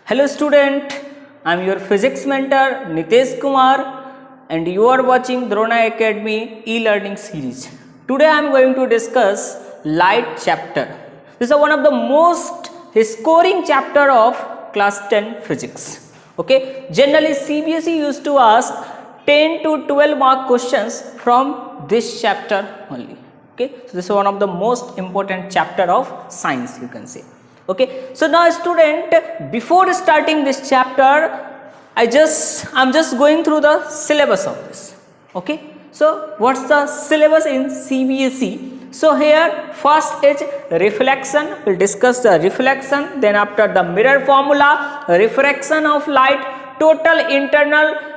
Hello student, I am your physics mentor Nitesh Kumar and you are watching Drona Academy e-learning series. Today I am going to discuss light chapter. This is one of the most scoring chapter of class 10 physics. Okay, generally CBSE used to ask 10 to 12 mark questions from this chapter only. Okay, so this is one of the most important chapter of science, you can say. Okay, so now student, before starting this chapter I'm just going through the syllabus of this. Okay, so what's the syllabus in CBSE? So here first is reflection. We'll discuss the reflection, then after the mirror formula, refraction of light, total internal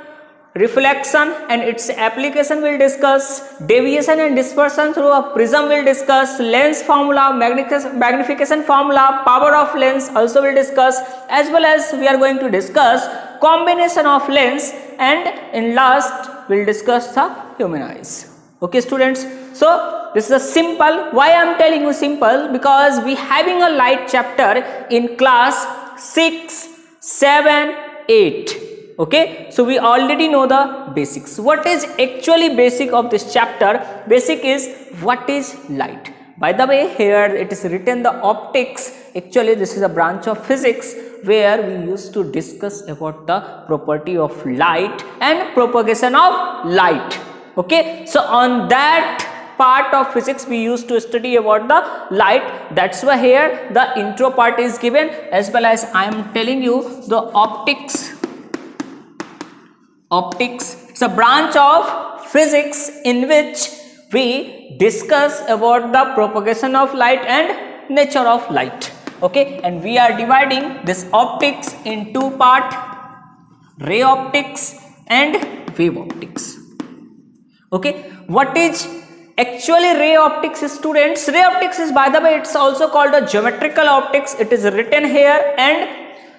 reflection and its application will discuss, deviation and dispersion through a prism will discuss, lens formula, magnification formula, power of lens also will discuss, as well as we are going to discuss combination of lens, and in last we will discuss the human eyes. Okay students, so this is a simple. Why I am telling you simple? Because we having a light chapter in class 6, 7, 8. Okay, so we already know the basics. What is actually basic of this chapter? Basic is what is light. By the way, here it is written the optics. Actually this is a branch of physics where we used to discuss about the property of light and propagation of light. Okay, so on that part of physics we used to study about the light. That's why here the intro part is given, as well as I am telling you the optics. Optics is a branch of physics in which we discuss about the propagation of light and nature of light. Okay, and we are dividing this optics in two parts, ray optics and wave optics. Okay, what is actually ray optics, students? Ray optics is, by the way, it's also called a geometrical optics. It is written here, and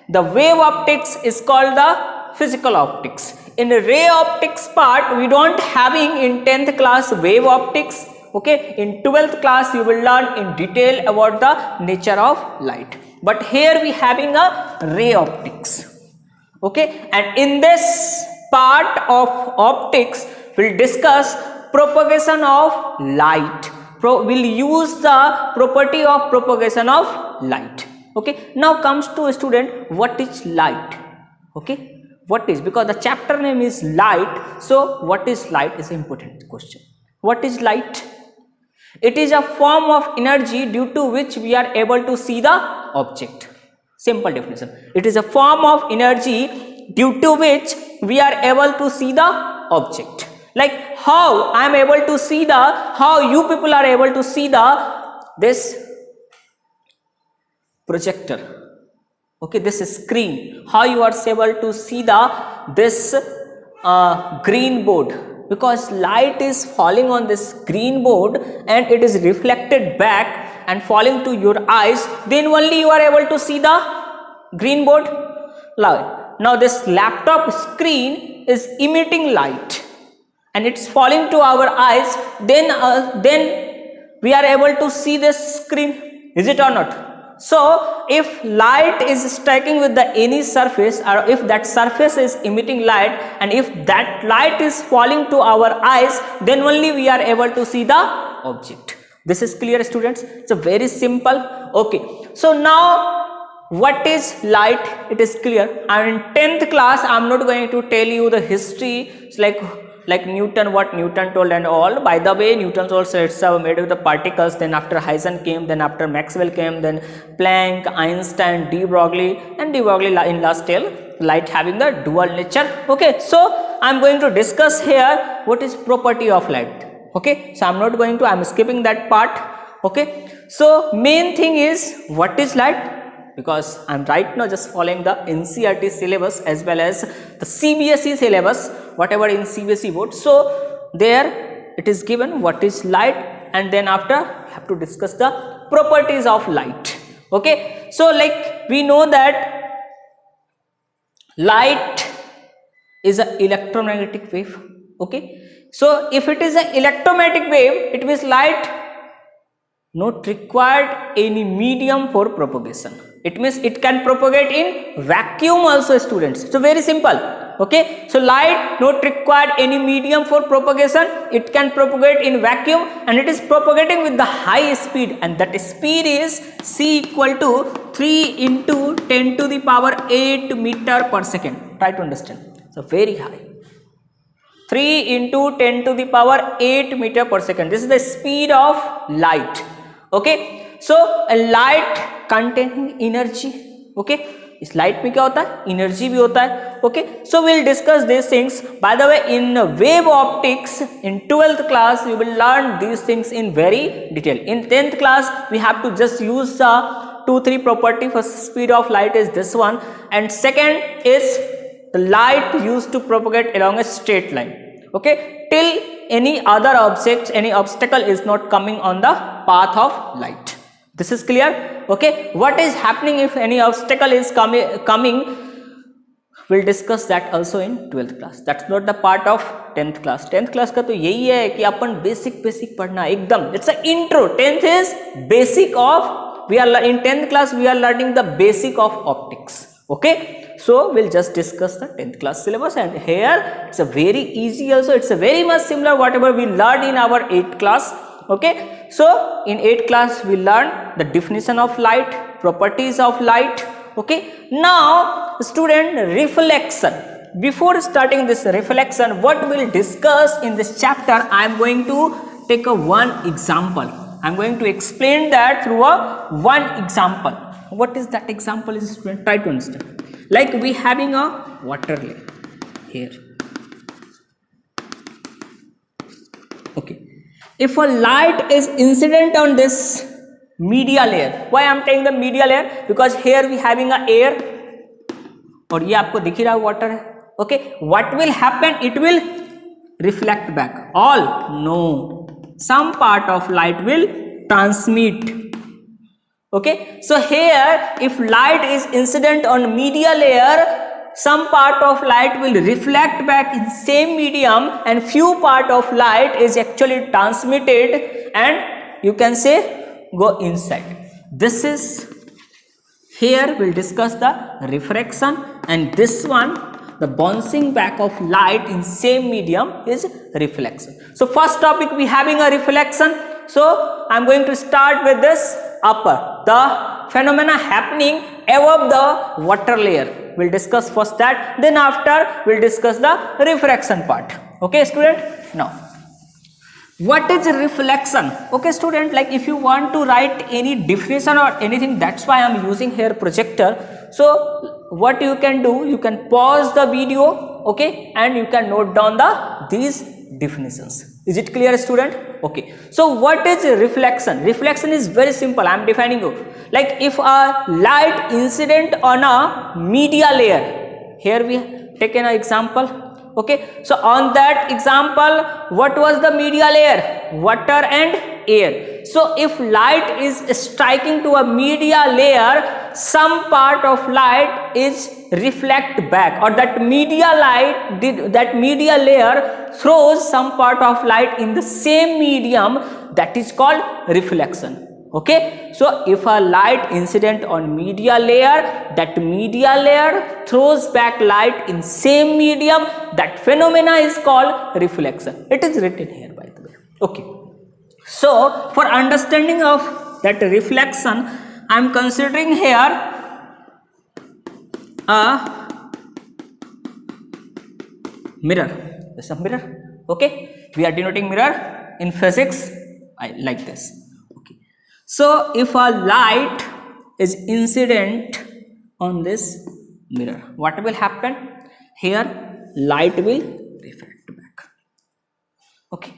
the wave optics is called the physical optics. In the ray optics part, we don't having in 10th class wave optics. Okay, in 12th class you will learn in detail about the nature of light. But here we having a ray optics. Okay, and in this part of optics, we'll discuss propagation of light. We'll use the property of propagation of light. Okay, now comes to a student, what is light? Okay, what is, because the chapter name is light, so what is light is important question. What is light? It is a form of energy due to which we are able to see the object. Simple definition. It is a form of energy due to which we are able to see the object. Like how I am able to see the, how you people are able to see the, this projector. Okay, this is screen. How you are able to see the this green board? Because light is falling on this green board and it is reflected back and falling to your eyes. Then only you are able to see the green board. Now this laptop screen is emitting light and it's falling to our eyes. Then we are able to see this screen. Is it or not? So if light is striking with the any surface, or if that surface is emitting light, and if that light is falling to our eyes, then only we are able to see the object. This is clear, students? It's a very simple. Okay, so now what is light? It is clear. And in 10th class I am not going to tell you the history. It's like Newton, what Newton told and all. By the way, Newton's also itself made with the particles, then after Heisenberg came, then after Maxwell came, then Planck, Einstein, de Broglie, and de Broglie in last tell light having the dual nature. Okay, so I am going to discuss here what is property of light. Okay, so I am not going to, I am skipping that part. Okay, so main thing is what is light? Because I am right now just following the NCERT syllabus as well as the CBSE syllabus, whatever in CBSE board. So there it is given what is light, and then after have to discuss the properties of light. Okay, so like we know that light is an electromagnetic wave. Okay, so if it is an electromagnetic wave, it means light not required any medium for propagation. It means it can propagate in vacuum also, students. So very simple. Okay, so light not required any medium for propagation. It can propagate in vacuum, and it is propagating with the high speed, and that speed is c equal to 3 into 10 to the power 8 meter per second. Try to understand. So very high. 3 into 10 to the power 8 meter per second. This is the speed of light. Okay, so a light containing energy. Okay, इस light में क्या होता है, energy भी होता है. Okay, so will discuss this things. By the way, in wave optics in 12th class you will learn this things in very detail. In 10th class we have to just use the 2-3 property. First, speed of light is this one, and second is the light used to propagate along a straight line. Okay, till any other object, any obstacle is not coming on the path of light. This is clear. Okay, what is happening if any obstacle is coming, we'll discuss that also in 12th class. That's not the part of 10th class. 10th class का तो यही है कि अपन basic पढ़ना एकदम. It's an intro. 10th is basic of, we are in 10th class we are learning the basic of optics. Okay, so we'll just discuss the 10th class syllabus, and here it's a very easy also. It's a very much similar whatever we learned in our 8th class. Okay, so in 8th class we learn the definition of light, properties of light. Okay, now student, reflection. Before starting this reflection, what we'll discuss in this chapter, I am going to take a one example. I am going to explain that through a one example. What is that example, is student? Try to understand. Like we having a water layer here. Okay, if a light is incident on this media layer, why I am taking the media layer? Because here we having a air, और ये आपको दिख ही रहा है water है. Okay, what will happen? It will reflect back. All? No, some part of light will transmit. Okay, so here if light is incident on media layer, some part of light will reflect back in same medium, and few part of light is actually transmitted, and you can say go inside. This is, here we'll discuss the refraction, and this one, the bouncing back of light in same medium, is reflection. So first topic we having a reflection. So I'm going to start with this upper, the phenomena happening above the water layer. We'll discuss first that, then after we'll discuss the refraction part. Okay student, now what is reflection? Okay student, like if you want to write any definition or anything, that's why I'm using here projector. So what you can do, you can pause the video, okay, and you can note down these definitions. Is it clear student? Okay, so what is reflection? Reflection is very simple. I am defining you. Like if a light incident on a media layer, here we taken an example. Okay, so on that example, what was the media layer? Water and air. So if light is striking to a media layer, some part of light is reflect back, or that media layer throws some part of light in the same medium, that is called reflection. Okay, so if a light incident on media layer, that media layer throws back light in same medium, that phenomena is called reflection. It is written here, by the way. Okay, so for understanding of that reflection, I am considering here a mirror. This is a mirror. Okay, we are denoting mirror in physics like this. Okay, so if a light is incident on this mirror, what will happen? Here light will reflect back. Okay,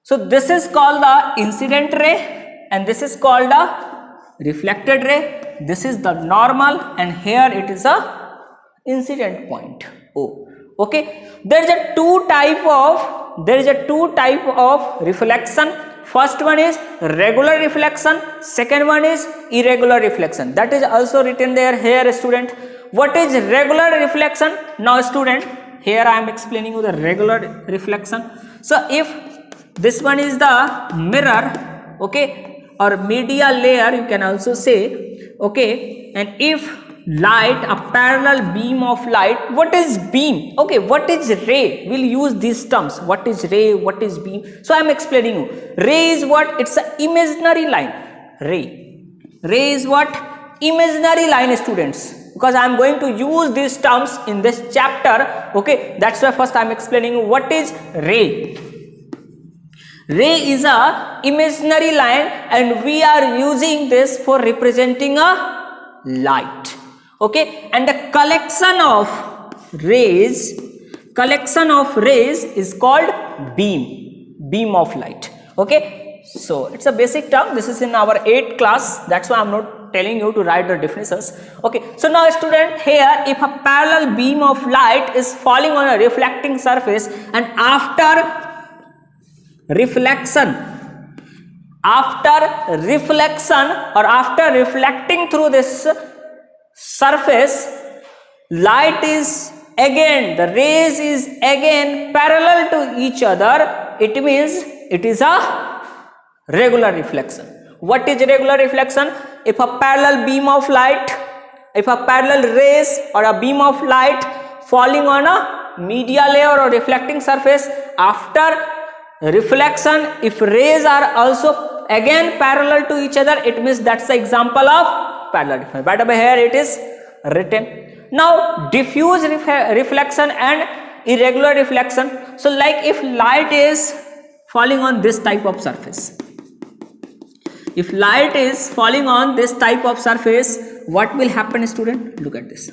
so this is called the incident ray, and this is called the reflected ray. This is the normal, and here it is a incident point O. Okay, there is a two type of reflection. First one is regular reflection, second one is irregular reflection. That is also written there. Here student, what is regular reflection? Now student, here I am explaining you the regular reflection. So if this one is the mirror, okay, or media layer, you can also say, Okay, and if light, a parallel beam of light, what is beam? Okay, what is ray? We'll use these terms. What is ray? What is beam? So I am explaining you. Ray is what? It's an imaginary line. Ray is what? Imaginary line, students. Because I am going to use these terms in this chapter. Okay, that's why first I am explaining you what is ray. Ray is a imaginary line, and we are using this for representing a light. Okay, and the collection of rays is called beam of light. Okay, so it's a basic term. This is in our 8th class. That's why I'm not telling you to write the definitions. Okay, so now student, here if a parallel beam of light is falling on a reflecting surface, and after reflection or after reflecting through this surface, light is again, the rays is again parallel to each other. It means it is a regular reflection. What is regular reflection? If a parallel beam of light, if a parallel rays or a beam of light falling on a media layer or reflecting surface, after reflection, if rays are also again parallel to each other, it means that's the example of parallel reflection. By the way, here it is written. Now diffuse reflection and irregular reflection. So like if light is falling on this type of surface, if light is falling on this type of surface, what will happen, student? Look at this.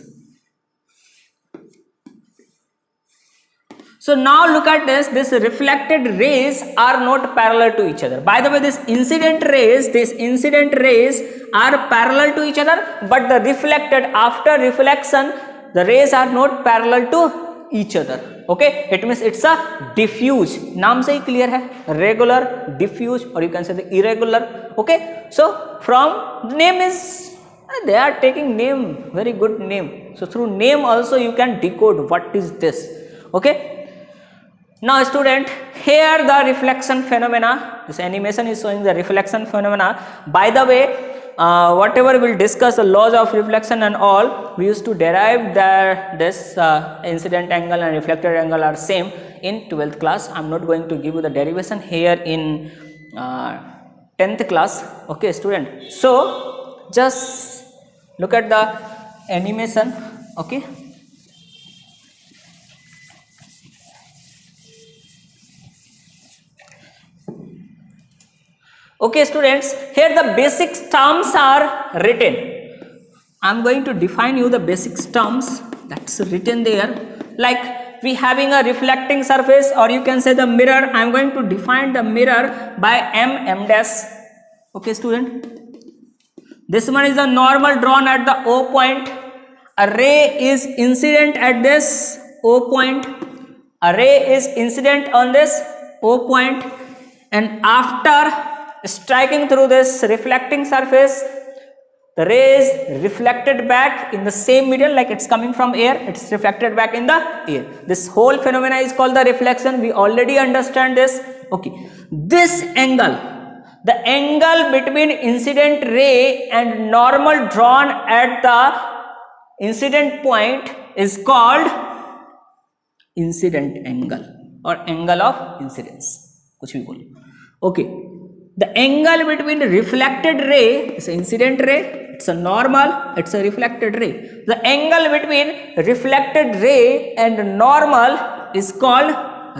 So now look at this, this reflected rays are not parallel to each other. By the way, these incident rays are parallel to each other, but the reflected, after reflection, the rays are not parallel to each other. Okay, it means it's a diffuse. नाम से ही clear है, regular, diffuse, or you can say the irregular. Okay, so from name is, they are taking name, very good name. So through name also you can decode what is this. Okay. Now student, here the reflection phenomena, this animation is showing the reflection phenomena. By the way, whatever we'll discuss, the laws of reflection and all, we used to derive that this incident angle and reflected angle are same in 12th class. I'm not going to give you the derivation here in 10th class. Okay student, so just look at the animation. Okay, okay students, here the basic terms are written. I am going to define you the basic terms that's written there. Like we having a reflecting surface, or you can say the mirror. I am going to define the mirror by m dash. Okay student, this one is the normal drawn at the O point. A ray is incident at this O point. A ray is incident on this O point, and after striking through this reflecting surface, the ray is reflected back in the same medium, like it's coming from air, it's reflected back in the air. This whole phenomena is called the reflection. We already understand this. Okay, this angle, the angle between incident ray and normal drawn at the incident point is called incident angle or angle of incidence, कुछ भी बोलो. Okay, the angle between reflected ray is incident ray, it's a normal, it's a reflected ray. The angle between reflected ray and normal is called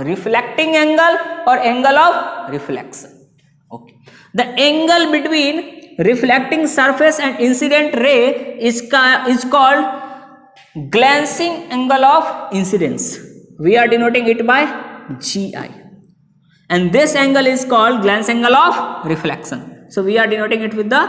reflecting angle or angle of reflection. Okay, the angle between reflecting surface and incident ray is called glancing angle of incidence. We are denoting it by GI. And this angle is called glance angle of reflection. So we are denoting it with the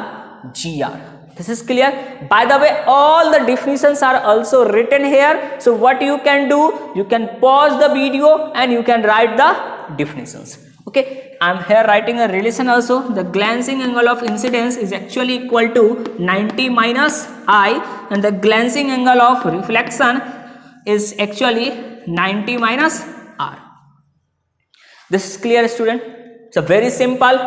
GR. This is clear. By the way, all the definitions are also written here. So what you can do, you can pause the video and you can write the definitions. Okay, I am here writing a relation also. The glancing angle of incidence is actually equal to 90 minus I, and the glancing angle of reflection is actually 90 minus R. This is clear student. It's a very simple.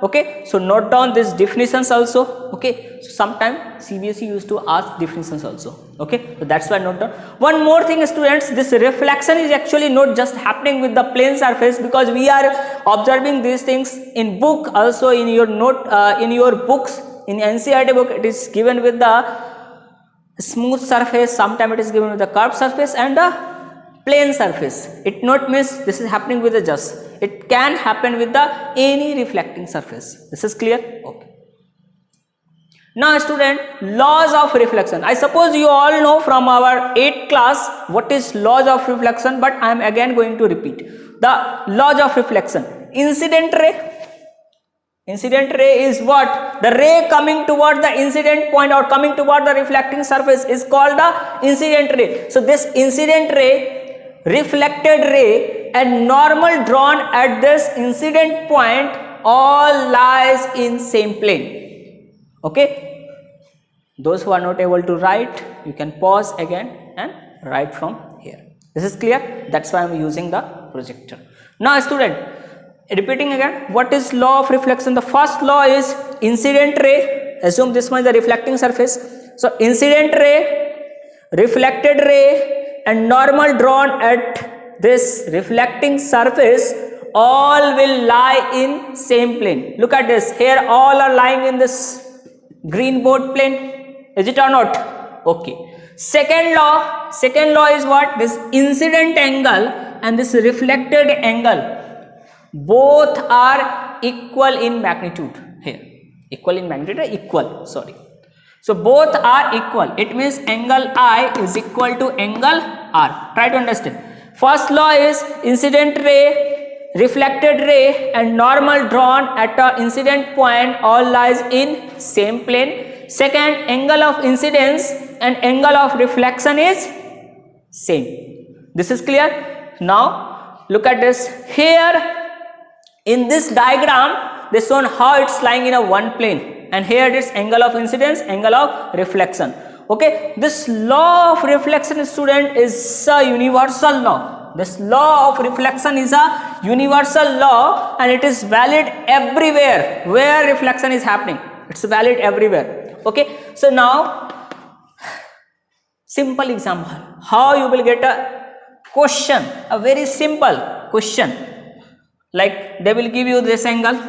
Okay, so note down these definitions also. Okay, so sometimes CBSE used to ask definitions also. Okay, so that's why note down. One more thing, students, this reflection is actually not just happening with the plane surface, because we are observing these things in book also, in your note, in your books, in NCERT book it is given with the smooth surface, sometimes it is given with the curved surface and the plane surface. It not means this is happening with the just, it can happen with the any reflecting surface. This is clear? Okay. Now student, laws of reflection. I suppose you all know from our 8th class what is laws of reflection, but I am again going to repeat the laws of reflection. Incident ray. Incident ray is what? The ray coming toward the incident point or coming toward the reflecting surface is called the incident ray. So this incident ray, reflected ray and normal drawn at this incident point all lies in same plane. Okay, those who are not able to write, you can pause again and write from here. This is clear? That's why I am using the projector. Now student, repeating again, what is law of reflection? The first law is incident ray. Assume this one is the reflecting surface. So incident ray, reflected ray and normal drawn at this reflecting surface all will lie in same plane. Look at this, here all are lying in this green board plane, is it or not? Okay. Second law is what? This incident angle and this reflected angle both are equal in magnitude here. Equal in magnitude, equal, sorry. So both are equal. It means angle I is equal to angle R. Try to understand. First law is incident ray, reflected ray and normal drawn at a incident point all lies in same plane. Second, angle of incidence and angle of reflection is same. This is clear? Now look at this. Here in this diagram they shown how it's lying in a one plane, and here it is angle of incidence, angle of reflection. Okay, this law of reflection, student, is a universal law. This law of reflection is a universal law and it is valid everywhere where reflection is happening. It's valid everywhere. Okay, so now simple example, how you will get a question, a very simple question. Like they will give you this angle,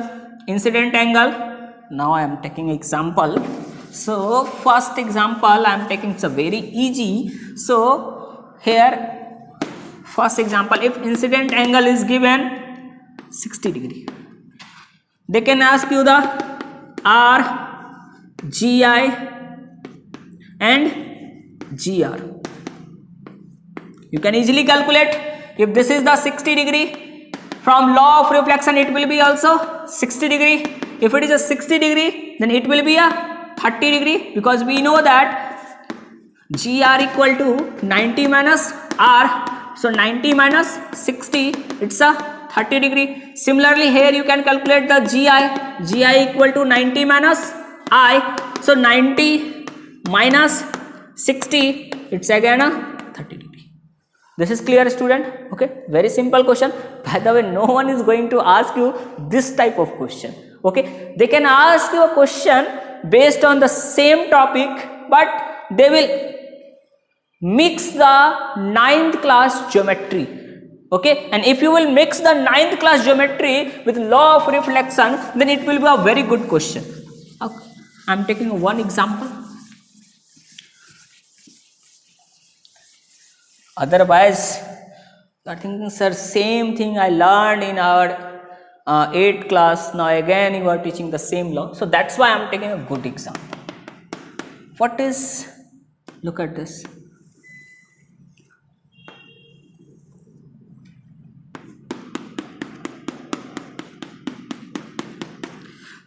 incident angle. Now I am taking example. So first example I am taking, it's a very easy. So here first example, if incident angle is given 60 degree, they can ask you the R, GI and GR. You can easily calculate. If this is the 60 degree, from law of reflection it will be also 60 degree. If it is a 60 degree, then it will be a 30 degree, because we know that GR equal to 90 minus R. So 90 minus 60, it's a 30 degree. Similarly here you can calculate the GI equal to 90 minus I. So 90 minus 60, it's again a 30 degree. This is clear, student? Okay, very simple question. By the way, no one is going to ask you this type of question. Okay, they can ask you a question based on the same topic, but they will mix the 9th class geometry. Okay, and if you will mix the 9th class geometry with law of reflection, then it will be a very good question. Okay, I am taking one example. Otherwise, I think, sir, same thing I learned in our 8th class. Now again you are teaching the same law. So that's why I am taking a good example. What is, look at this.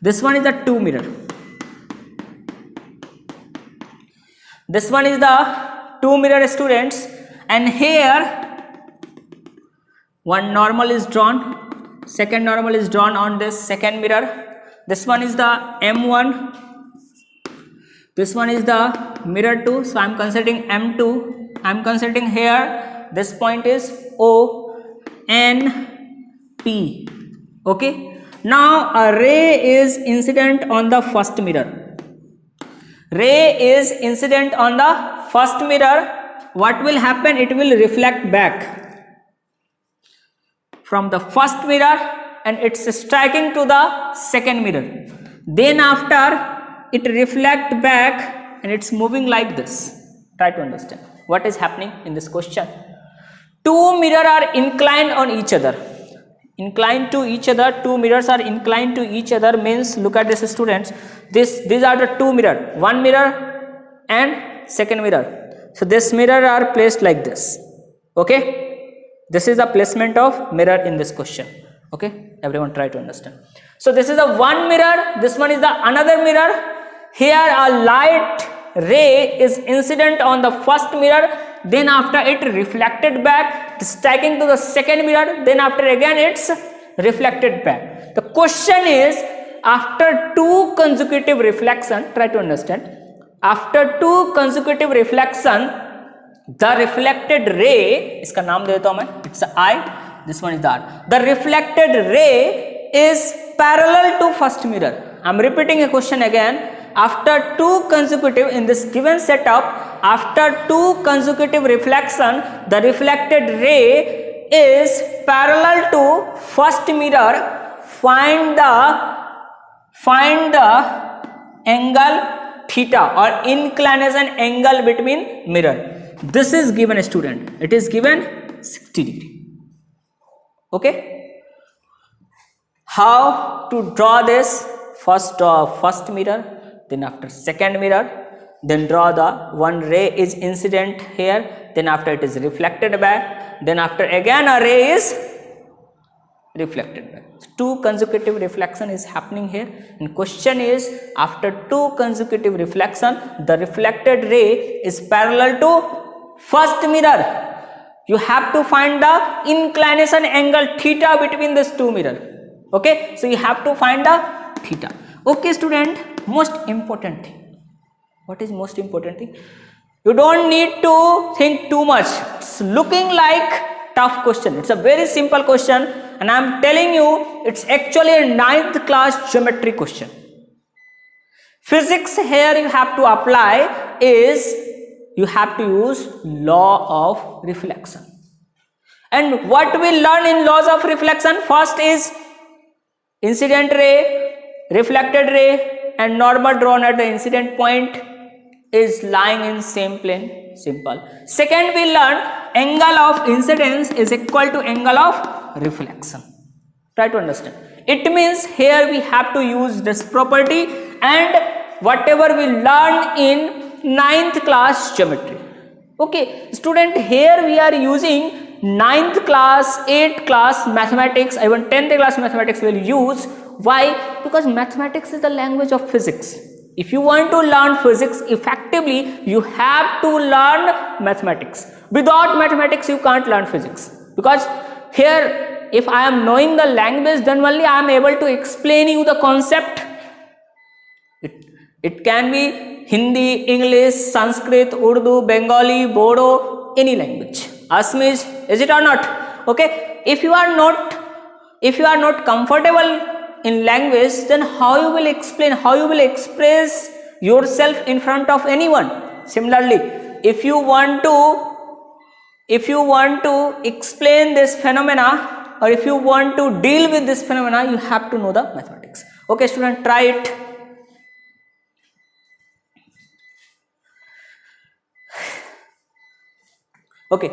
This one is the 2 mirror. This one is the 2 mirror, students, and here one normal is drawn, second normal is drawn on this second mirror. This one is the M1, this one is the mirror 2, so I am considering M2. I am considering here this point is O, N, P. Okay, Now a ray is incident on the first mirror. Ray is incident on the first mirror. What will happen? It will reflect back from the first mirror and it's striking to the second mirror. Then after it reflect back and it's moving like this. Try to understand what is happening in this question. Two mirrors are inclined on each other. Inclined to each other. Two mirrors are inclined to each other means, look at this students. These are the two mirrors. One mirror and second mirror. So this mirror are placed like this. Okay. This is the placement of mirror in this question. Okay. Everyone try to understand. So this is the one mirror. This one is the another mirror. Here a light ray is incident on the first mirror, then after it reflected back, striking to the second mirror, then after again it's reflected back. The question is, after two consecutive reflection, try to understand, after two consecutive reflection, the reflected ray, इसका नाम दे देता हूं मैं, it's I, this one is the R. The reflected ray is parallel to first mirror. I am repeating a question again. After two consecutive, in this given setup, after two consecutive reflection, the reflected ray is parallel to first mirror. Find the angle theta or inclination angle between mirror. This is given a student. It is given 60 degree. Okay. How to draw this? First draw first mirror. Then after second mirror, then draw the one ray is incident here, then after it is reflected back, then after again a ray is reflected back. Two consecutive reflection is happening here, and question is, after two consecutive reflection, the reflected ray is parallel to first mirror. You have to find the inclination angle theta between these two mirrors. Okay, so you have to find the theta. Okay student, most important thing. What is most important thing? You don't need to think too much. It's looking like tough question. It's a very simple question, and I am telling you, it's actually a 9th class geometry question. Physics here you have to apply is, you have to use law of reflection. And what we learn in laws of reflection? First is incident ray, reflected ray, and normal drawn at the incident point is lying in same plane. Simple. Second, we learn angle of incidence is equal to angle of reflection. Try to understand. It means here we have to use this property and whatever we learn in 9th class geometry. Okay, student, here we are using 9th class, 8th class mathematics, even 10th class mathematics will use. Why? Because mathematics is the language of physics. If you want to learn physics effectively, you have to learn mathematics. Without mathematics, you can't learn physics. Because here, if I am knowing the language, then only I am able to explain you the concept. It can be Hindi, English, Sanskrit, Urdu, Bengali, Bodo, any language. Assamese, is it or not? Okay. If you are not comfortable in language, then how you will explain, how you will express yourself in front of anyone? Similarly, if you want to explain this phenomena, or if you want to deal with this phenomena, you have to know the mathematics. Okay student, try it. Okay,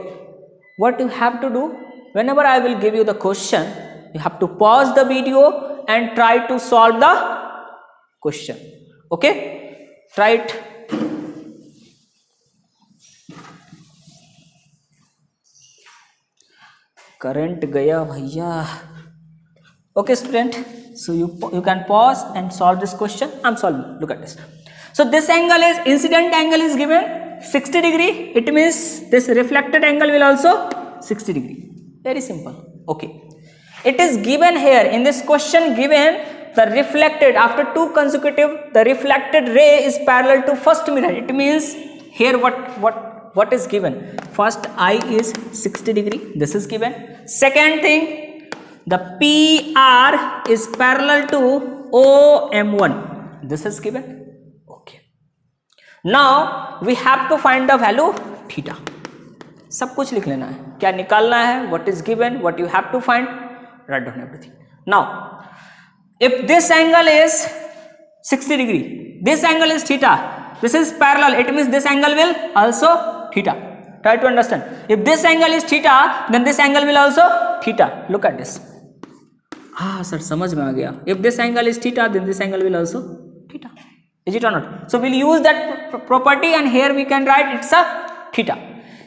what you have to do, whenever I will give you the question, you have to pause the video and try to solve the question. Okay, try it. Current gaya bhaiya. Okay student, so you can pause and solve this question. I'm solving. Look at this. So this angle is, incident angle is given 60 degree. It means this reflected angle will also 60 degree. Very simple. Okay. It is given here in this question, given the reflected, after two consecutive, the reflected ray is parallel to first mirror. It means here what is given? First I is 60 degree. This is given. Second thing, the PR is parallel to OM1. This is given. Okay. Now we have to find the value theta. सब कुछ लिख लेना है, क्या निकालना है, what is given, what you have to find, write down everything. Now, if this angle is 60 degree, this angle is theta, this is parallel, it means this angle will also theta. Try to understand. If this angle is theta, then this angle will also theta. Look at this. हाँ sir समझ में आ गया. If this angle is theta, then this angle will also theta. Is it or not? So we'll use that property, and here we can write it's a theta.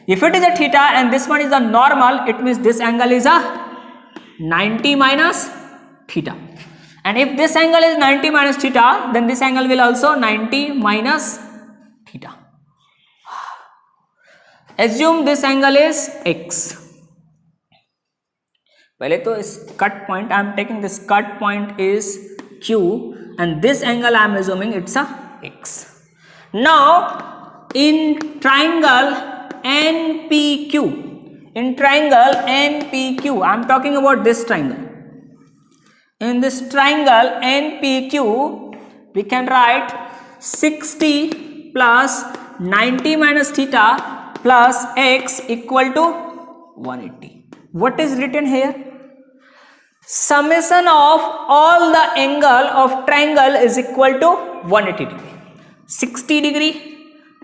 If it is a theta and this one is a normal, it means this angle is a 90 minus theta. And if this angle is 90 minus theta, then this angle will also 90 minus theta. Assume this angle is x. पहले तो इस cut point, I am taking this cut point is q, and this angle I am assuming it's a x. Now in triangle NPQ, in triangle NPQ, I am talking about this triangle. In this triangle NPQ, we can write 60 plus 90 minus theta plus x equal to 180. What is written here? Summation of all the angle of triangle is equal to 180 degree. 60 degree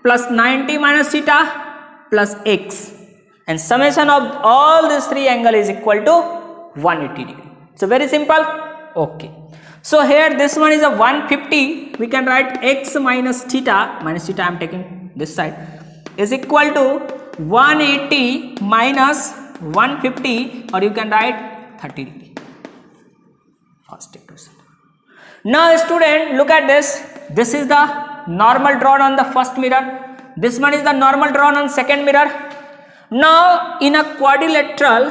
plus 90 minus theta plus x, and summation of all these three angle is equal to 180 degree. So very simple. Okay. So here this one is a 150. We can write x minus theta I am taking this side, is equal to 180 minus 150, or you can write 30 degree. First equation. Now student, look at this. This is the normal drawn on the first mirror. This one is the normal drawn on second mirror. Now in a quadrilateral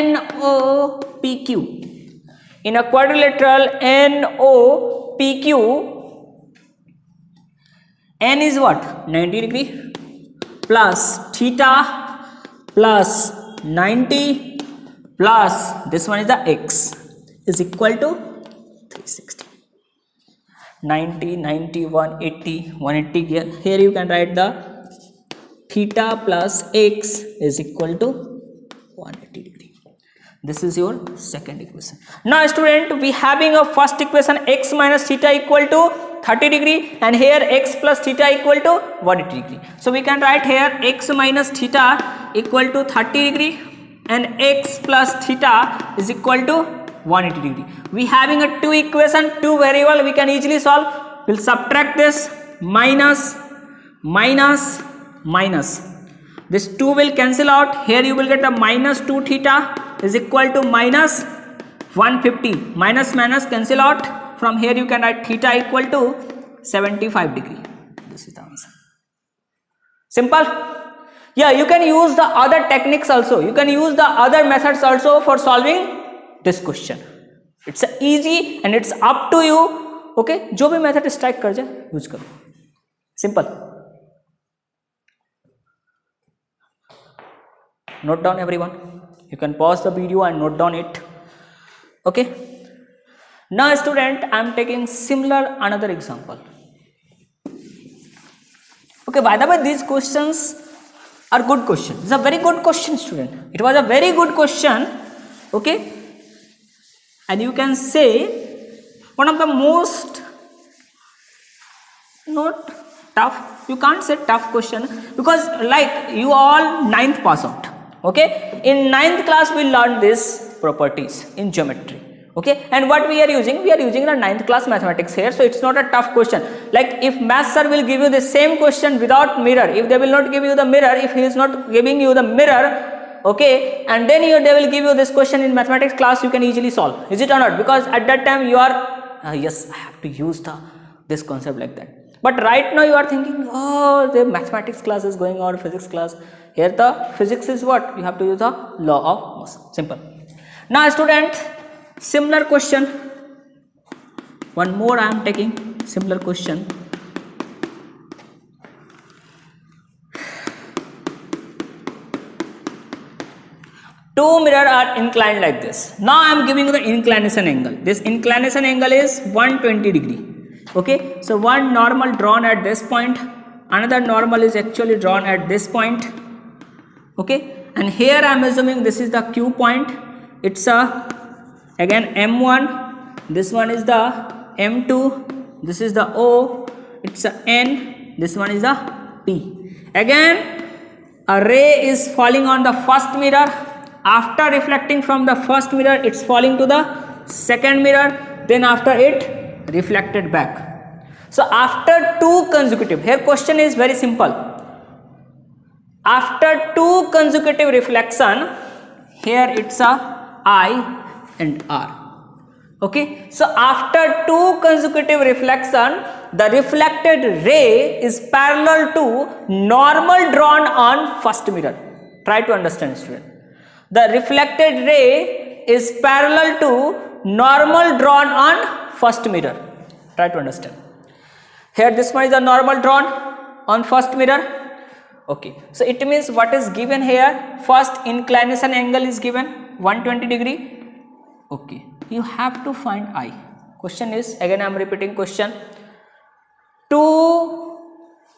NOPQ, in a quadrilateral NOPQ, N is what? 90 degree plus theta plus 90 plus this one is the x is equal to 360. 90, 90, 180, 180 here you can write the theta plus x is equal to 180 degree. This is your second equation. Now student, we having a first equation x minus theta equal to 30 degree, and here x plus theta equal to 180 degree. So we can write here x minus theta equal to 30 degree and x plus theta is equal to 180 degree. We having a two equation, two variable, we can easily solve. We'll subtract this minus minus minus. This 2 will cancel out. Here you will get a minus 2 theta is equal to minus 150. Minus minus cancel out. From here you can write theta equal to 75 degree. This is the answer. Simple. Yeah, you can use the other techniques also. You can use the other methods also for solving this question. It's easy and it's up to you. Okay, जो भी method strike कर जाए use करो. Simple. Note down everyone. You can pause the video and note down it. Okay. Now student, I am taking similar another example. Okay, by the way, these questions are good questions. It's a very good question, student. It was a very good question. Okay. And you can say one of the most not tough, you can't say tough question, because like you all 9th pass out. Okay, in 9th class we learned these properties in geometry. Okay, and what we are using the 9th class mathematics here, so it's not a tough question. Like if math sir will give you the same question without mirror, if they will not give you the mirror, if he is not giving you the mirror, okay, and then they will give you this question in mathematics class, you can easily solve. Is it or not? Because at that time you are yes, I have to use this concept like that. But right now you are thinking, oh, the mathematics class is going on, physics class. Here the physics is what? You have to use the law of motion. Simple. Now student, similar question. One more I am taking similar question. two mirrors are inclined like this. Now I am giving you the inclination angle. This inclination angle is 120 degree. Okay, so one normal drawn at this point, another normal is actually drawn at this point. Okay, and here I am assuming this is the Q point. It's a again M1. This one is the M2. This is the O. It's a N. This one is the P. Again, a ray is falling on the first mirror. After reflecting from the first mirror, it's falling to the second mirror. Then after it reflected back. So after two consecutive, here question is very simple. After two consecutive reflection, here it's a I and R. Okay, so after two consecutive reflection, the reflected ray is parallel to normal drawn on first mirror. Try to understand, student. The reflected ray is parallel to normal drawn on first mirror. Try to understand. Here this one is the normal drawn on first mirror. Okay, so it means what is given here? First inclination angle is given 120 degree. Okay, you have to find I. Question is, again I am repeating question. Two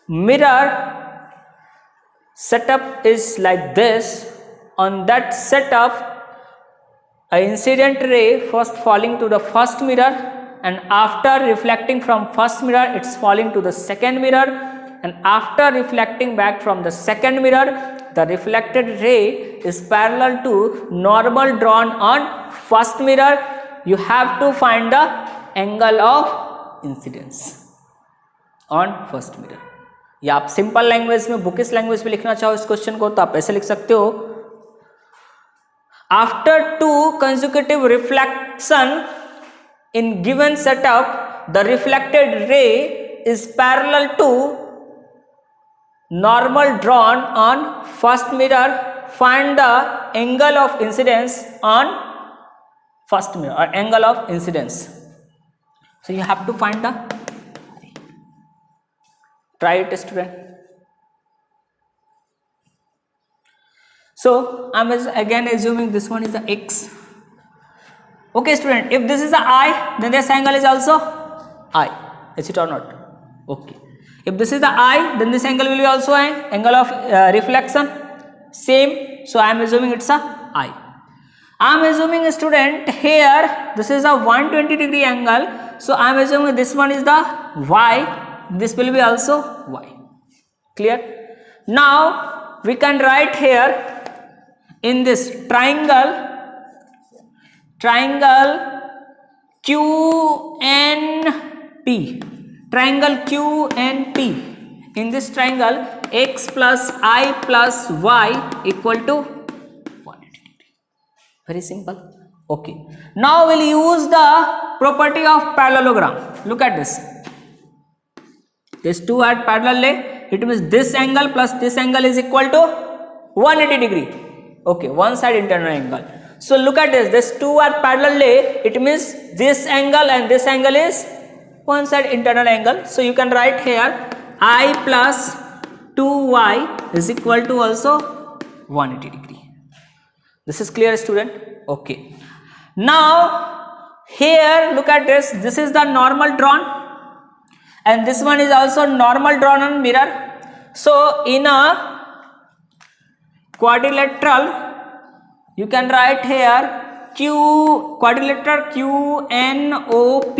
mirror setup is like this. On that setup, an incident ray first falling to the first mirror, and after reflecting from first mirror, it's falling to the second mirror, and after reflecting back from the second mirror, the reflected ray is parallel to normal drawn on first mirror. You have to find the angle of incidence on first mirror. या आप simple language में, bookish language में लिखना चाहो इस question को तो आप ऐसे लिख सकते हो. After two consecutive reflection in given setup, the reflected ray is parallel to normal drawn on first mirror. Find the angle of incidence on first mirror, or angle of incidence. So you have to find the, try it, student. So I am again assuming this one is the X. Okay, student, if this is the I, then this angle is also I. Is it or not? Okay. If this is the I, then this angle will be also an angle of reflection. Same. So I am assuming it's a I. I am assuming, student, here this is a 120 degree angle. So I am assuming this one is the Y. This will be also Y. Clear? Now we can write here in this triangle QNP. Triangle QNP. In this triangle, X plus I plus Y equal to 180 degree. Very simple. Okay. Now we'll use the property of parallelogram. Look at this. These two are parallel. It means this angle plus this angle is equal to 180 degree. Okay, one side internal angle. So look at this. These two are parallel. It means this angle and this angle is one side internal angle. So you can write here I plus 2y is equal to also 180 degree. This is clear, student? Okay. Now here look at this. This is the normal drawn, and this one is also normal drawn on mirror. So in a quadrilateral, you can write here quadrilateral QNOP.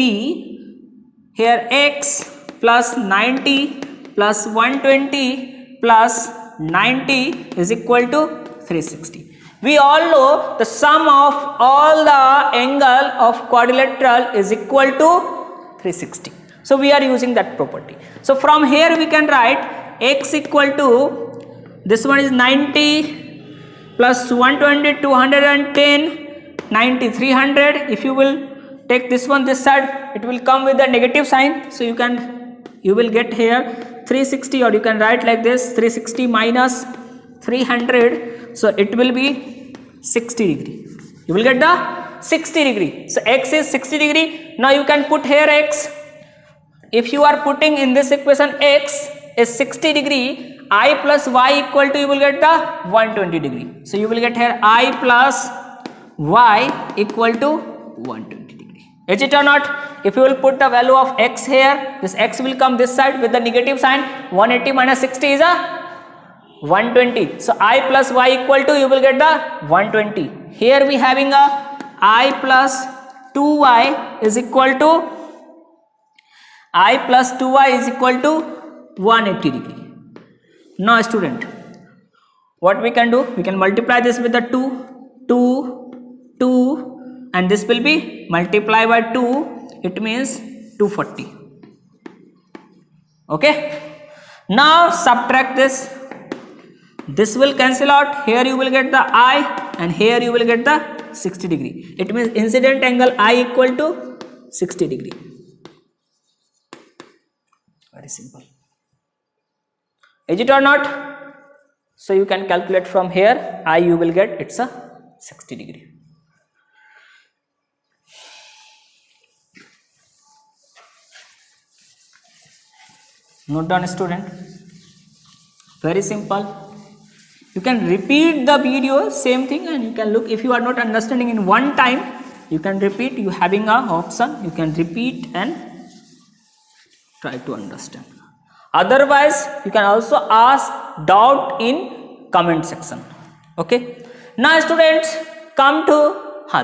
Here X plus 90 plus 120 plus 90 is equal to 360. We all know the sum of all the angle of quadrilateral is equal to 360. So we are using that property. So from here we can write X equal to, this one is 90 plus 120, 210, 90, 300. If you will take this one this side, it will come with the negative sign. So you will get here 360, or you can write like this, 360 minus 300. So it will be 60 degree. You will get the 60 degree. So X is 60 degree. Now you can put here X. If you are putting in this equation X is 60 degree, I plus y equal to, you will get the 120 degree. So you will get here I plus y equal to 120 degree. Is it or not? If you will put the value of x here, this x will come this side with the negative sign. 180 minus 60 is a 120. So I plus y equal to, you will get the 120. Here we having a I plus 2y is equal to, I plus 2y is equal to 180 degree. Now student, what we can do? We can multiply this with the 2, 2, and this will be multiplied by 2. It means 240. Okay. Now subtract this. This will cancel out. Here you will get the I, and here you will get the 60 degree. It means incident angle I equal to 60 degree. Very simple. Is it or not? So you can calculate from here. I you will get, it's a 60 degree. Note down, student. Very simple. You can repeat the video, same thing, and you can look. If you are not understanding in one time, you can repeat. You having a option, you can repeat and try to understand. Otherwise, you can also ask doubt in comment section. Okay. Now students, come to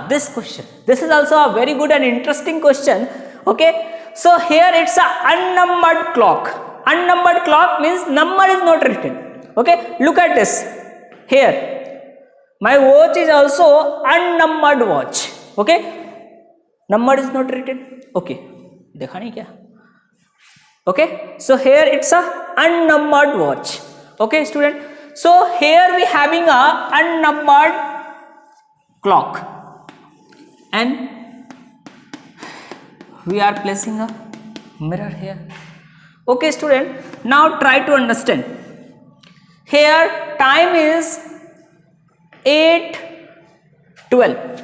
this question. This is also a very good and interesting question. Okay. So here it's a unnumbered clock. Unnumbered clock means number is not written. Okay. Look at this. Here, my watch is also unnumbered watch. Okay. Number is not written. Okay. देखा नहीं क्या? Okay. So here it's a unnumbered watch. Okay, student. So here we having a unnumbered clock, and we are placing a mirror here. Okay, student. Now try to understand. Here time is 8:12.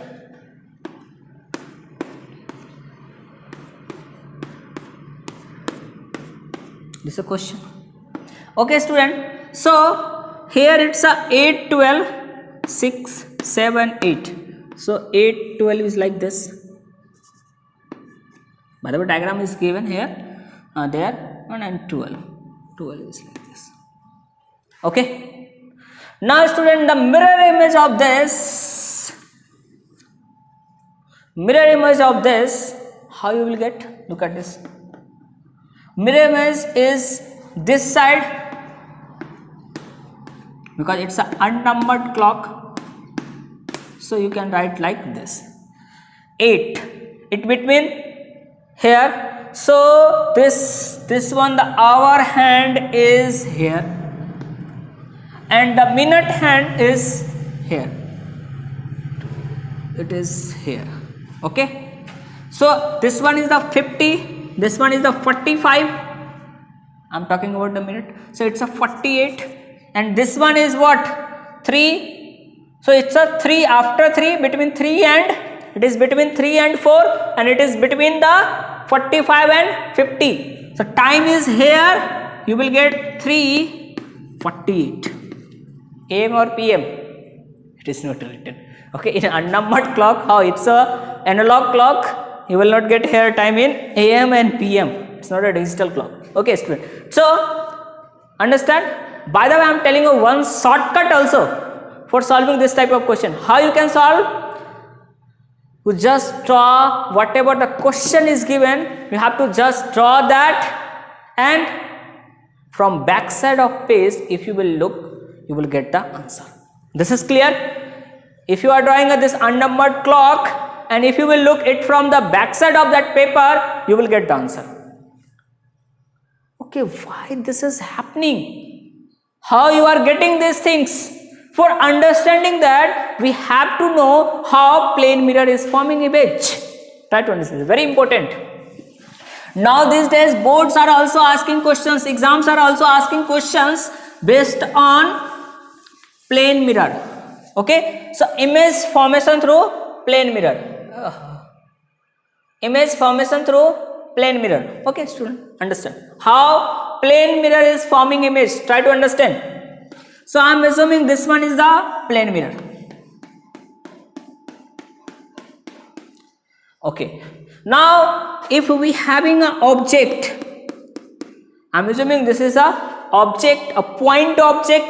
This is a question. Okay, student. So here it's a 8:12, 6, 7, 8. So 8:12 is like this. By the way, diagram is given here, there, and 12. 12 is like this. Okay. Now student, the mirror image of this, how you will get? Look at this. Mirror image is this side, because it's an unnumbered clock. So you can write like this. 8. It between here. So this one, the hour hand is here, and the minute hand is here. It is here. Okay. So this one is the 50. This one is the 45. I'm talking about the minute. So it's a 48, and this one is what? 3. So it's a 3 after 3, between 3 and, it is between 3 and 4, and it is between the 45 and 50. So time is here. You will get 3:48. AM or PM? It is not written. Okay. In unnumbered clock, how it's a analog clock, you will not get here time in AM and PM. It's not a digital clock. Okay, student. So understand. By the way, I am telling you one shortcut also for solving this type of question. How you can solve? You just draw whatever the question is given. You have to just draw that, and from back side of page, if you will look, you will get the answer. This is clear. If you are drawing this unnumbered clock, and if you will look it from the back side of that paper, you will get the answer. Okay, why this is happening? How you are getting these things? For understanding that, we have to know how plane mirror is forming image. Try to understand. It's very important. Now these days, boards are also asking questions. Exams are also asking questions based on plane mirror. Okay. So image formation through plane mirror. Image formation through plane mirror. Okay, student. Understand how plane mirror is forming image. Try to understand. So I am assuming this one is the plane mirror. Okay. Now if we having an object, I am assuming this is a object, a point object,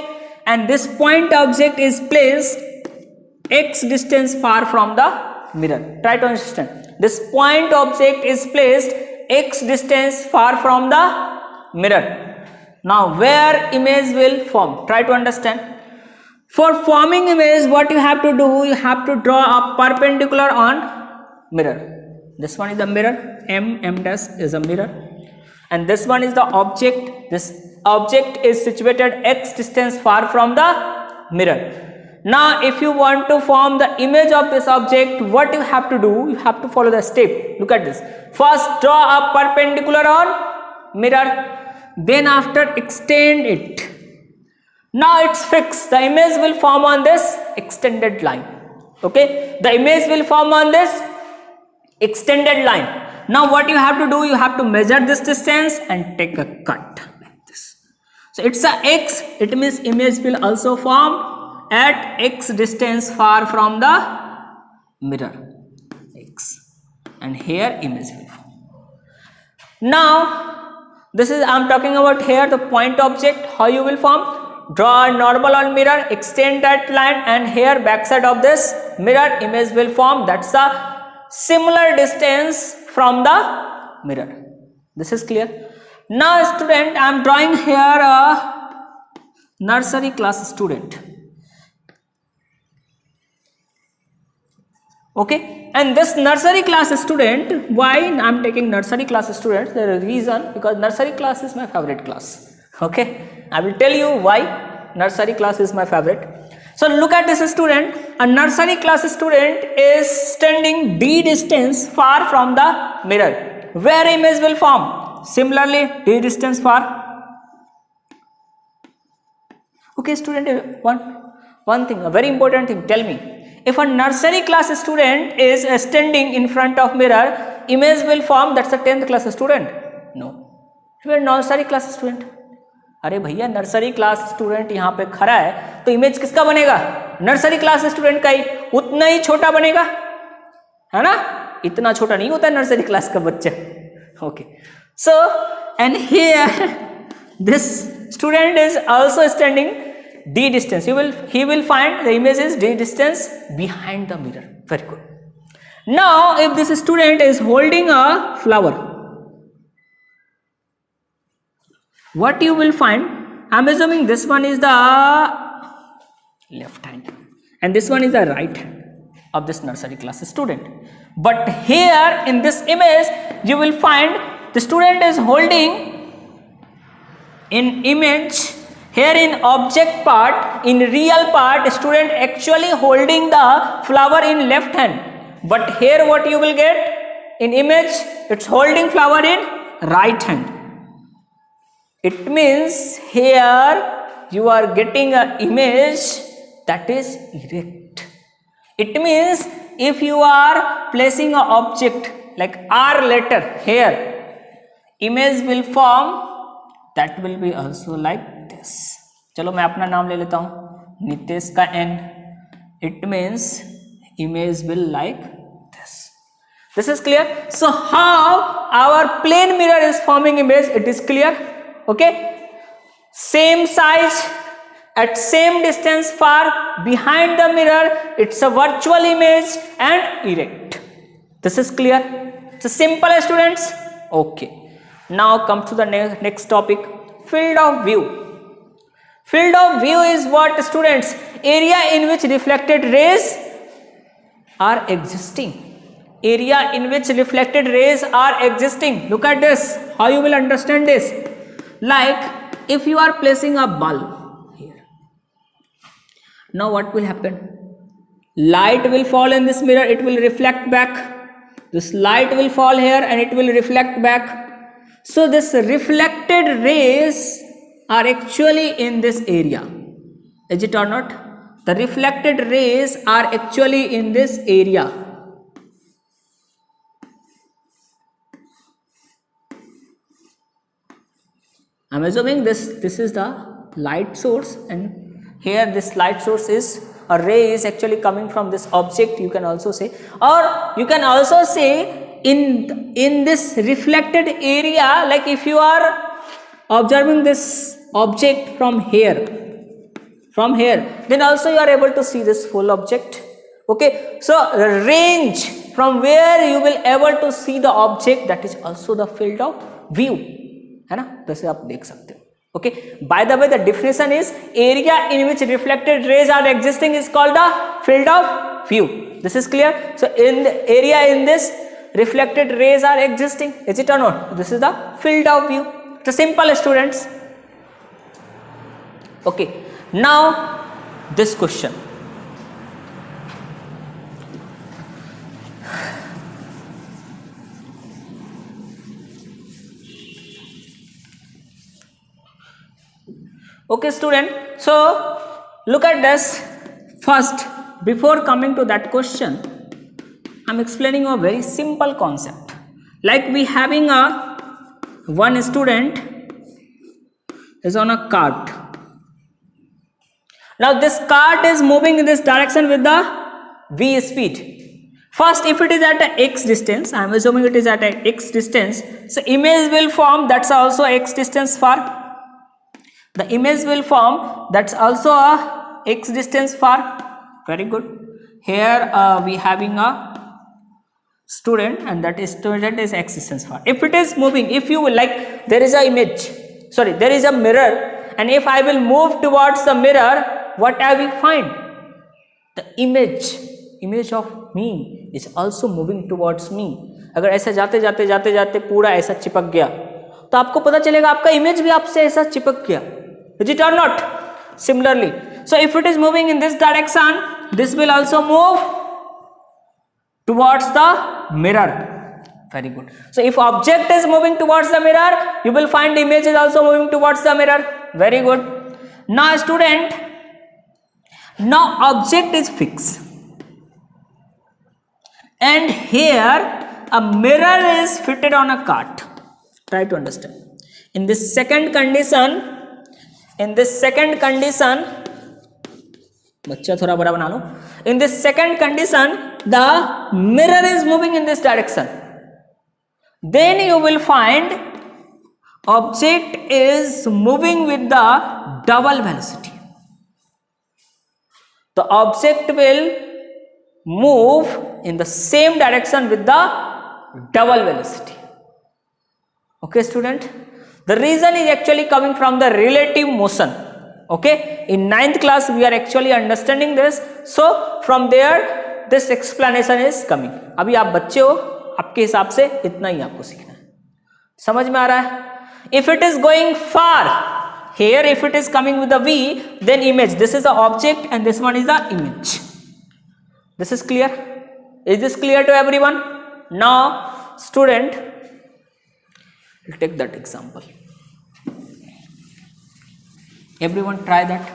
and this point object is placed x distance far from the mirror. Try to understand. This point object is placed x distance far from the mirror. Now where image will form? Try to understand. For forming image, what you have to do, you have to draw a perpendicular on mirror. This one is the mirror, m dash is a mirror, and this one is the object. This object is situated x distance far from the mirror. Now if you want to form the image of this object, what you have to do, you have to follow the step. Look at this. First draw a perpendicular on mirror, then after extend it. Now it's fixed. The image will form on this extended line. Okay, the image will form on this extended line. Now what you have to do, you have to measure this distance and take a cut like this. So it's a x, it means image will also form at x distance far from the mirror, x, and here image will form. Now this is, I am talking about here the point object. How you will form? Draw a normal on mirror, extend that line, and here backside of this mirror image will form. That's a similar distance from the mirror. This is clear. Now student, I am drawing here a nursery class student. Okay, and this nursery class student, why I am taking nursery class student? There is a reason, because nursery class is my favorite class. Okay, I will tell you why nursery class is my favorite. So look at this student. A nursery class student is standing d distance far from the mirror. Where image will form? Similarly, d distance far. Okay student, one thing, a very important thing, tell me. If a nursery class student is standing in front of mirror, image will form, that's a 10th class student? No. If a nursery class student, अरे भैया nursery class student यहाँ पे खड़ा है तो image किसका बनेगा? Nursery class student का ही, उतना ही छोटा बनेगा, है ना? इतना छोटा नहीं होता है नर्सरी क्लास का बच्चा. Okay, so and here this student is also standing d distance. He will find the image is d distance behind the mirror. Very good. Now if this student is holding a flower, what you will find? I am assuming this one is the left hand and this one is the right hand of this nursery class student. But here in this image you will find the student is holding in image. Here in object part, in real part, student actually holding the flower in left hand. But here what you will get? In image, it's holding flower in right hand. It means here you are getting an image that is erect. It means if you are placing an object like R letter here, image will form that will be also like this. चलो मैं अपना नाम ले लेता हूँ, नितेश का N. It means image will like this. This is clear. So how our plane mirror is forming image? It is clear. Okay. Same size at same distance far behind the mirror. It's a virtual image and erect. This is clear. It's simple, students. Okay. Now come to the next topic, field of view. Field of view is what, students? Area in which reflected rays are existing. Area in which reflected rays are existing. Look at this. How you will understand this? Like if you are placing a bulb here. Now what will happen? Light will fall in this mirror. It will reflect back. This light will fall here and it will reflect back. So this reflected rays are actually in this area. Is it or not? The reflected rays are actually in this area. I'm assuming this is the light source, and here this light source is a ray is actually coming from this object, you can also say, or you can also say in this reflected area, like if you are observing this object from here, then also you are able to see this whole object. Okay, so the range from where you will able to see the object, that is also the field of view, है ना, जैसे आप देख सकते हो. Okay, by the way, the definition is area in which reflected rays are existing is called the field of view. This is clear. So in the area in this reflected rays are existing, is it or not? This is the field of view. It's simple, students. Okay, now this question. Okay, student, so look at this. First, before coming to that question, I am explaining a very simple concept. Like we having one student is on a cart. Now this cart is moving in this direction with the v speed. First, if it is at a x distance, I am assuming it is at a x distance, so image will form, that's also x distance far. The image will form, that's also a x distance far. Very good. Here we having a student, and that is student is x distance far. If it is moving, if you will, like there is a image, sorry, there is a mirror, and if I will move towards the mirror, what I will find? The image of me is also moving towards me. अगर ऐसे जाते जाते जाते जाते पूरा ऐसा चिपक गया, तो आपको पता चलेगा आपका इमेज भी आपसे ऐसा चिपक गया. Is it or not? Similarly, so if it is moving in this direction, this will also move towards the mirror. Very good. So if object is moving towards the mirror, you will find the image is also moving towards the mirror. Very good. Now student, now object is fixed, and here a mirror is fitted on a cart. Try to understand. In this second condition, बच्चा थोड़ा बड़ा बना लो. In this second condition, the mirror is moving in this direction. Then you will find object is moving with the double velocity. The object will move in the same direction with the double velocity. Okay, student? The reason is actually coming from the relative motion. Okay, in 9th class we are actually understanding this, so from there this explanation is coming. अभी आप बच्चे हो, आपके हिसाब से इतना ही आपको सीखना है. समझ में आ रहा है? If it is going far, here if it is coming with the v, then image, this is the object and this one is the image. This is clear? Is this clear to everyone? Now student, we'll take that example. Everyone try that.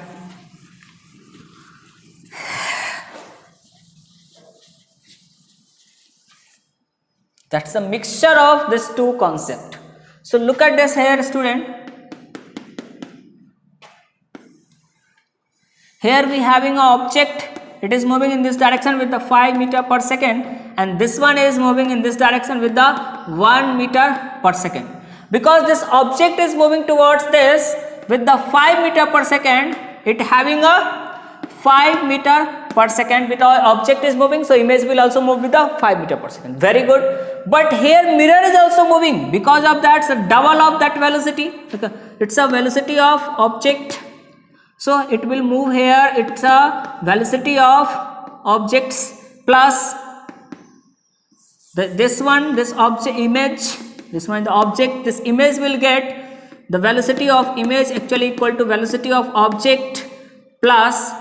That's a mixture of these two concepts. So look at this here, student. Here we having an object. It is moving in this direction with the 5 meter per second, and this one is moving in this direction with the 1 meter per second. Because this object is moving towards this with the 5 meter per second, it having a 5 meter per second with our object is moving, so image will also move with the 5 meter per second. Very good. But here mirror is also moving, because of that it's a double of that velocity. It's a velocity of object, so it will move here. It's a velocity of objects plus this one, this object image, this one the object, this image will get the velocity of image actually equal to velocity of object plus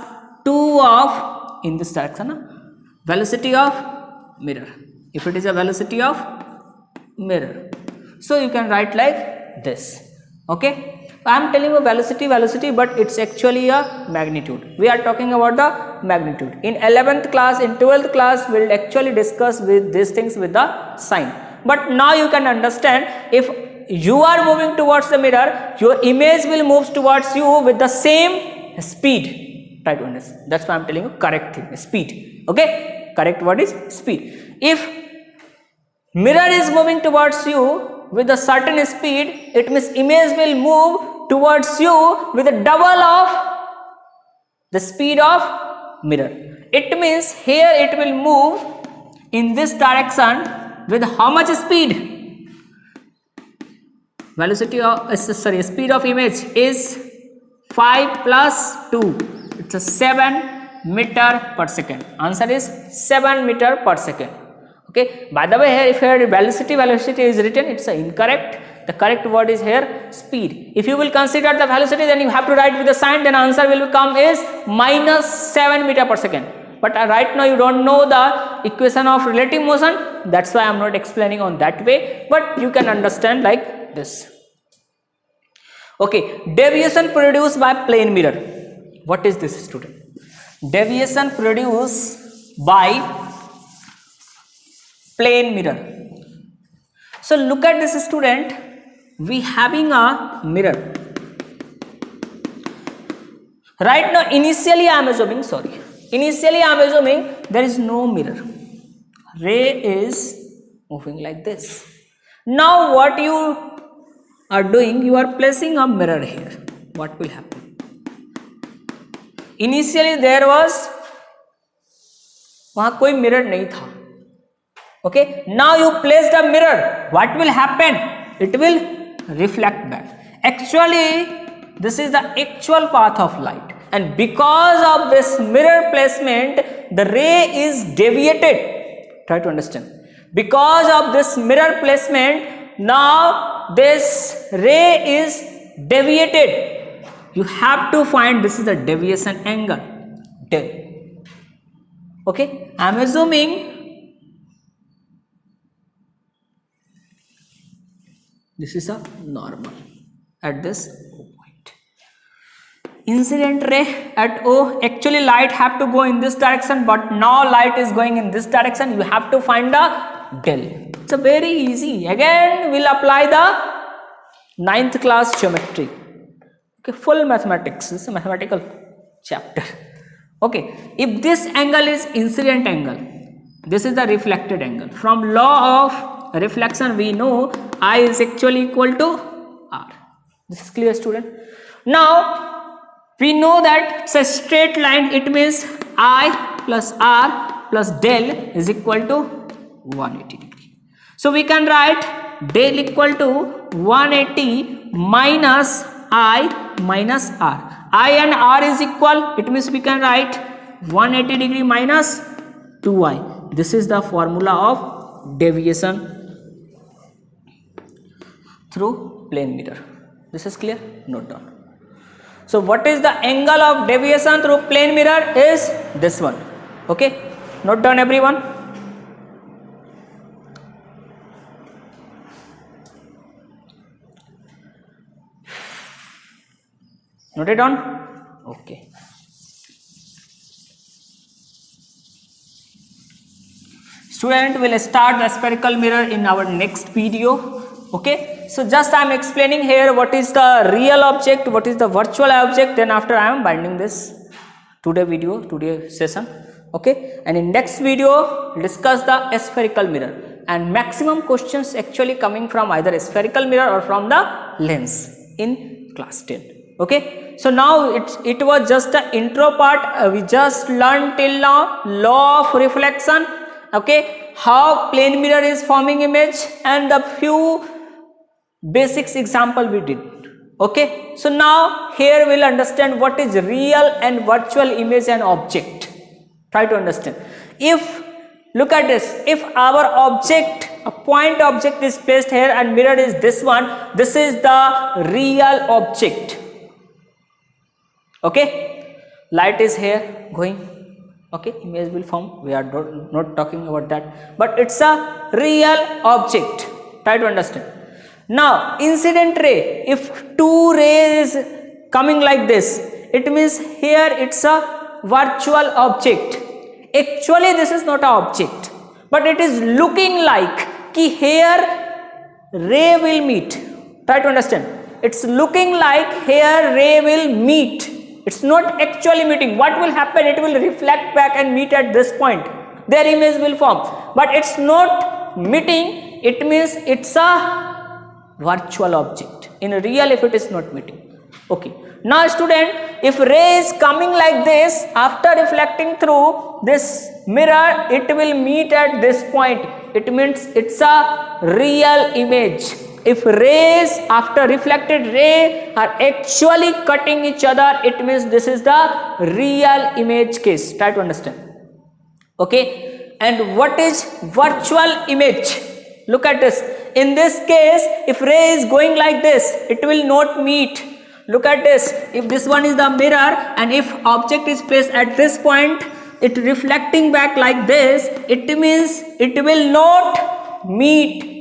2 of, in this direction, velocity of mirror, if it is a velocity of mirror. So you can write like this. Okay, I am telling you velocity, but it's actually a magnitude. We are talking about the magnitude. In 11th class, in 12th class, we will actually discuss with these things with the sign. But now you can understand, if you are moving towards the mirror, your image will move towards you with the same speed. Try to understand. That's why I'm telling you correct thing, speed. Okay, correct word is speed. If mirror is moving towards you with a certain speed, it means image will move towards you with a double of the speed of mirror. It means here it will move in this direction with how much speed? Velocity of speed of image is 5 plus 2. It's a 7 meter per second. Answer is 7 meter per second. Okay. By the way, here if here velocity is written, it's incorrect. The correct word is here speed. If you will consider the velocity, then you have to write with the sign. Then answer will become is minus 7 meter per second. But right now you don't know the equation of relative motion. That's why I'm not explaining on that way. But you can understand like this. Okay, deviation produced by plane mirror. What is this, student? Deviation produced by plane mirror. So look at this, student. We having a mirror. Right now, initially I am assuming there is no mirror. Ray is moving like this. Now what you are doing, you are placing a mirror here. What will happen? Initially there was वहाँ कोई mirror नहीं था. Okay, now you placed a mirror. What will happen? It will reflect back. Actually, this is the actual path of light, and because of this mirror placement, the ray is deviated. Try to understand. Because of this mirror placement, now this ray is deviated. You have to find this is the deviation angle. Del. Okay, I am assuming this is a normal at this point. Incident ray at O, actually light have to go in this direction, but now light is going in this direction. You have to find the del. It's a very easy. Again, we'll apply the 9th class geometry. Okay, full mathematics. This is a mathematical chapter. Okay, if this angle is incident angle, this is the reflected angle. From law of reflection, we know I is actually equal to R. This is clear, student. Now we know that it's a straight line. It means I plus R plus del is equal to 180 degree. So we can write del equal to 180 minus I minus R. I and R is equal. It means we can write 180 degree minus 2I. This is the formula of deviation through plane mirror. This is clear? Note down. So what is the angle of deviation through plane mirror is this one. Okay, note down everyone. Note it down. Okay. Student will start the spherical mirror in our next video. Okay, so just I am explaining here what is the real object, what is the virtual object, then after I am binding this today session. Okay, and in next video we'll discuss the spherical mirror, and maximum questions actually coming from either spherical mirror or from the lens in class 10. Okay, so now it was just the intro part. We just learned till now law of reflection. Okay, how plane mirror is forming image, and the few basics example we did. Okay, so now here we'll understand what is real and virtual image and object. Try to understand. If look at this, if our object, a point object is placed here and mirror is this one, this is the real object. Okay, light is here going. Okay, image will form. We are not talking about that, but it's a real object. Try to understand. Now incident ray, if two rays coming like this, it means here it's a virtual object. Actually this is not an object, but it is looking like कि here ray will meet. Try to understand. It's looking like here ray will meet. It's not actually meeting. What will happen? It will reflect back and meet at this point. Their image will form. But it's not meeting. It means it's a virtual object. In real, if it is not meeting. Okay. Now student, if ray is coming like this, after reflecting through this mirror, it will meet at this point. It means it's a real image. If rays after reflected ray are actually cutting each other, it means this is the real image case. Try to understand. Okay. And what is virtual image? Look at this. In this case, if ray is going like this, it will not meet. Look at this. If this one is the mirror and if object is placed at this point, it reflecting back like this, it means it will not meet.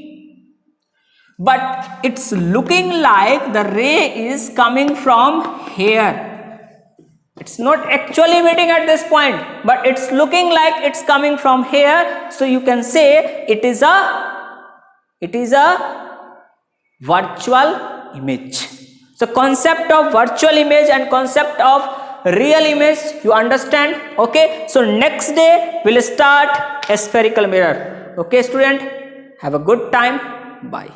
But it's looking like the ray is coming from here. It's not actually meeting at this point, but it's looking like it's coming from here. So you can say it is a virtual image. So concept of virtual image and concept of real image you understand. Okay. So next day we'll start a spherical mirror. Okay student, have a good time. Bye.